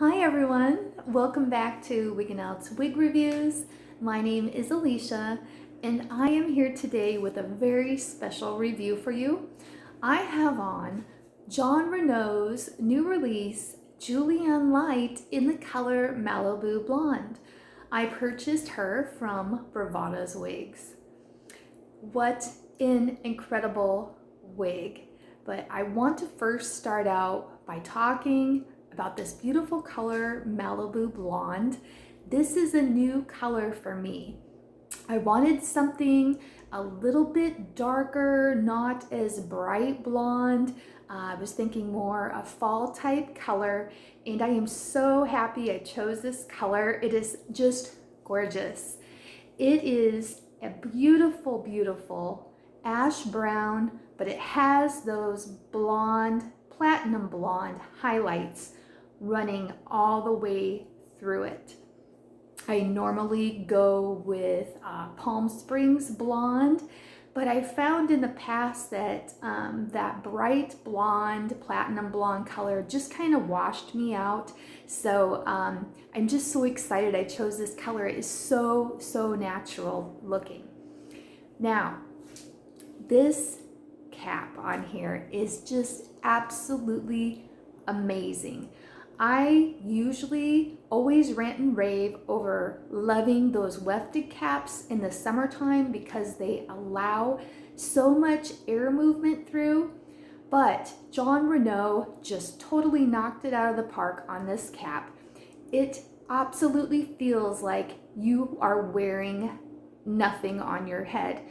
Hi everyone, welcome back to Wig and Out's Wig Reviews. My name is Alicia and I am here today with a very special review for you. I have on Jon Renau's new release, Julianne Lite, in the color Malibu Blonde. I purchased her from Bravada's Wigs. What an incredible wig. But I want to first start out by talking about this beautiful color, Malibu Blonde. This is a new color for me. I wanted something a little bit darker, not as bright blonde. I was thinking more a fall type color, and I am so happy I chose this color. It is just gorgeous. It is a beautiful, beautiful ash brown, but it has those blonde, platinum blonde highlights running all the way through it. I normally go with Palm Springs blonde, but I found in the past that that bright blonde, platinum blonde color just kind of washed me out. So I'm just so excited I chose this color. It is so, so natural looking. Now, this cap on here is just absolutely amazing. I usually always rant and rave over loving those wefted caps in the summertime because they allow so much air movement through, but Jon Renau just totally knocked it out of the park on this cap. It absolutely feels like you are wearing nothing on your head.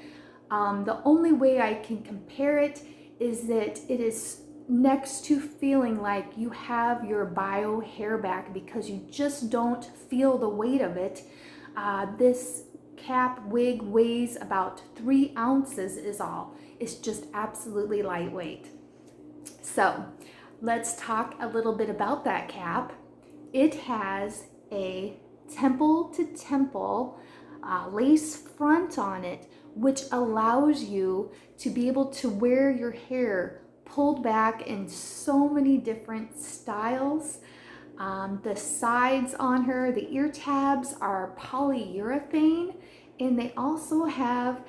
The only way I can compare it is that it is next to feeling like you have your bio hair back because you just don't feel the weight of it. This cap wig weighs about 3 ounces is all. It's just absolutely lightweight. So let's talk a little bit about that cap. It has a temple to temple lace front on it, which allows you to be able to wear your hair pulled back in so many different styles. The sides on her, the ear tabs are polyurethane, and they also have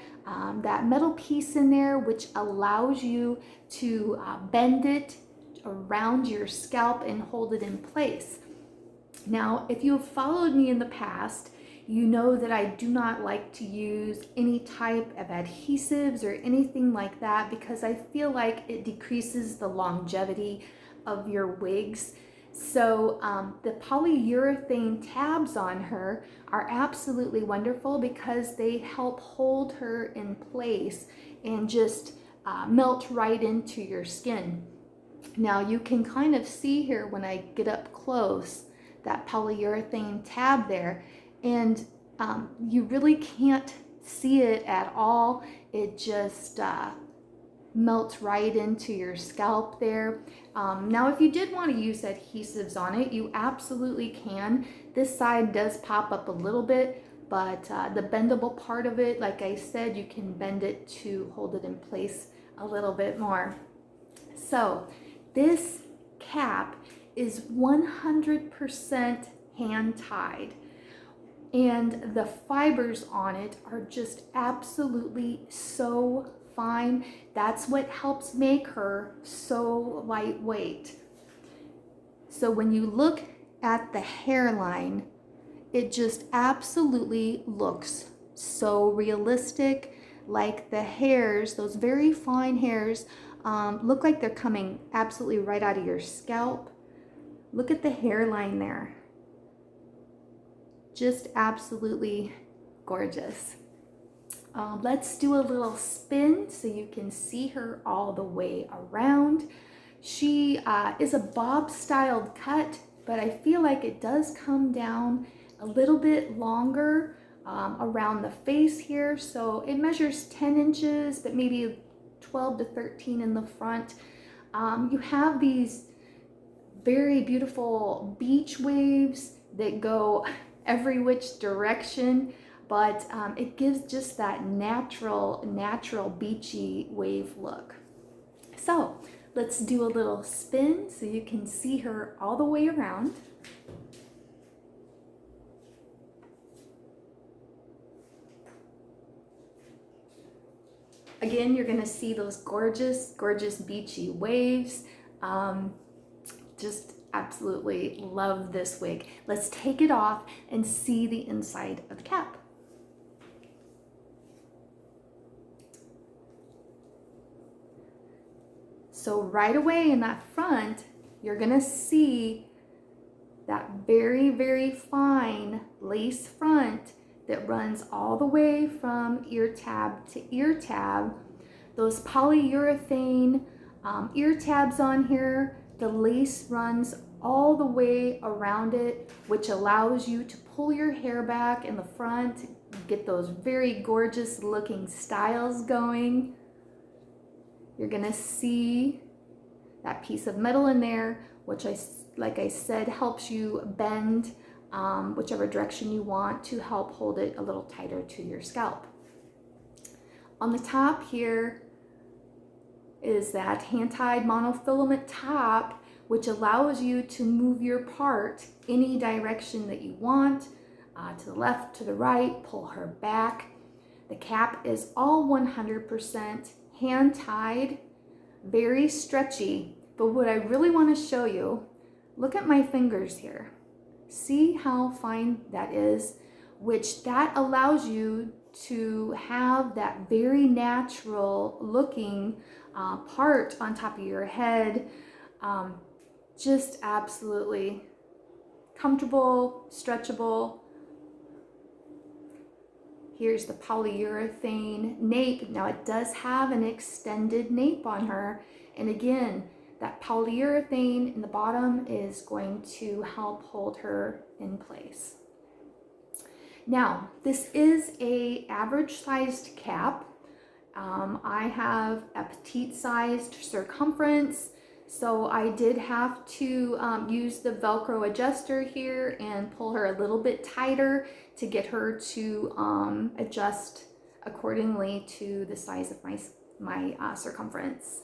that metal piece in there which allows you to bend it around your scalp and hold it in place. Now, if you have followed me in the past, you know that I do not like to use any type of adhesives or anything like that because I feel like it decreases the longevity of your wigs. So the polyurethane tabs on her are absolutely wonderful because they help hold her in place and just melt right into your skin. Now you can kind of see here when I get up close that polyurethane tab there, and you really can't see it at all. It just melts right into your scalp there. Now if you did want to use adhesives on it, you absolutely can. This side does pop up a little bit, but the bendable part of it, like I said, you can bend it to hold it in place a little bit more. So this cap is 100% hand tied, and the fibers on it are just absolutely so fine. That's what helps make her so lightweight. So when you look at the hairline, it just absolutely looks so realistic, like the hairs, those very fine hairs, look like they're coming absolutely right out of your scalp. Look at the hairline there. Just absolutely gorgeous. Let's do a little spin so you can see her all the way around. She is a bob styled cut, but I feel like it does come down a little bit longer around the face here. So it measures 10 inches, but maybe 12 to 13 in the front. You have these very beautiful beach waves that go every which direction, but it gives just that natural beachy wave look. So let's do a little spin so you can see her all the way around. Again, you're gonna see those gorgeous, gorgeous beachy waves. Just absolutely love this wig. Let's take it off and see the inside of the cap. So right away in that front, you're gonna see that very, very fine lace front that runs all the way from ear tab to ear tab. Those polyurethane ear tabs on here, the lace runs all the way around it, which allows you to pull your hair back in the front, get those very gorgeous looking styles going. You're gonna see that piece of metal in there, which like I said, helps you bend whichever direction you want to help hold it a little tighter to your scalp. On the top here is that hand-tied monofilament top, which allows you to move your part any direction that you want, to the left, to the right, pull her back. The cap is all 100% hand-tied, very stretchy. But what I really want to show you, look at my fingers here. See how fine that is, which that allows you to have that very natural looking part on top of your head. Just absolutely comfortable, stretchable. Here's the polyurethane nape. Now it does have an extended nape on her. And again, that polyurethane in the bottom is going to help hold her in place. Now, this is a average sized cap. I have a petite sized circumference, so I did have to use the Velcro adjuster here and pull her a little bit tighter to get her to adjust accordingly to the size of my circumference.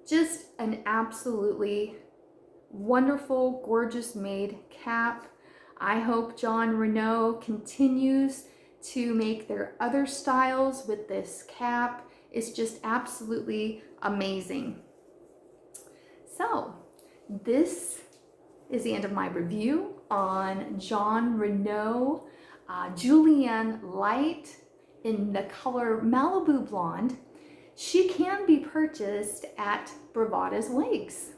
Just an absolutely wonderful, gorgeous made cap. I hope Jon Renau continues to make their other styles with this cap. It's just absolutely amazing. So this is the end of my review on Jon Renau Julianne Lite in the color Malibu Blonde. She can be purchased at Bravada's Wigs.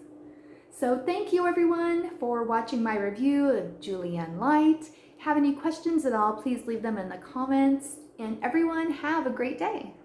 So thank you everyone for watching my review of Julianne Lite. Have any questions at all, please leave them in the comments. And everyone have a great day.